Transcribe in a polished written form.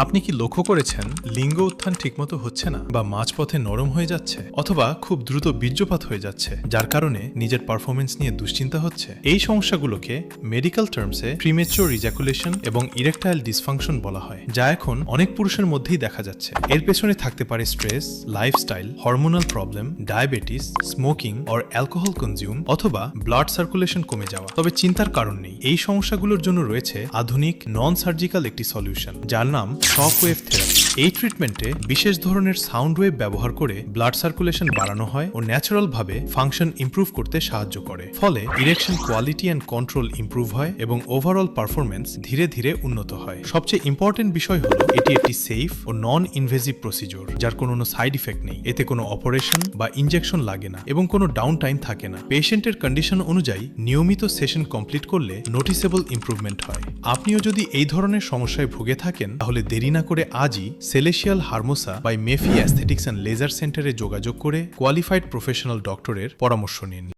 আপনি কি লক্ষ্য করেছেন লিঙ্গ উত্থান ঠিকমতো হচ্ছে না, বা মাঝপথে নরম হয়ে যাচ্ছে, অথবা খুব দ্রুত বীর্যপাত হয়ে যাচ্ছে, যার কারণে নিজের পারফরমেন্স নিয়ে দুশ্চিন্তা হচ্ছে? এই সমস্যাগুলোকে মেডিকেল টার্মসে প্রিমেচুর ইজাকুলেশন এবং ইরেকটাইল ডিসফাংশন বলা হয়, যা এখন অনেক পুরুষের মধ্যেই দেখা যাচ্ছে। এর পেছনে থাকতে পারে stress, lifestyle, hormonal problem, diabetes, smoking or alcohol consume, অথবা ব্লাড সার্কুলেশন কমে যাওয়া। তবে চিন্তার কারণ নেই, এই সমস্যাগুলোর জন্য রয়েছে আধুনিক নন সার্জিক্যাল একটি সলিউশন, যার নাম শক ওয়েভ থেরাপি। এই ট্রিটমেন্টে বিশেষ ধরনের সাউন্ড ওয়েভ ব্যবহার করে ব্লাড সার্কুলেশন বাড়ানো হয় ও ন্যাচারাল ভাবে ফাংশন ইমপ্রুভ করতে সাহায্য করে। ফলে erection quality and control improve হয় এবং ওভারঅল পারফরমেন্স ধীরে ধীরে উন্নত হয়। সবচেয়ে ইম্পর্টেন্ট বিষয় হলো এটি একটি সেফ ও নন ইনভেসিভ প্রসিডিওর, যার কোনো সাইড ইফেক্ট নেই। এতে কোনো অপারেশন বা ইনজেকশন লাগে না এবং কোনো ডাউন টাইম থাকে না। পেশেন্টের কন্ডিশন অনুযায়ী নিয়মিত সেশন কমপ্লিট করলে নোটিসেবল ইমপ্রুভমেন্ট হয়। আপনিও যদি এই ধরনের সমস্যায় ভুগে থাকেন, তাহলে দেরি না করে আজই Celestial Hermosa by Mefi aesthetics and laser সেন্টারে যোগাযোগ করে কোয়ালিফাইড প্রফেশনাল ডক্টরের পরামর্শ নিন।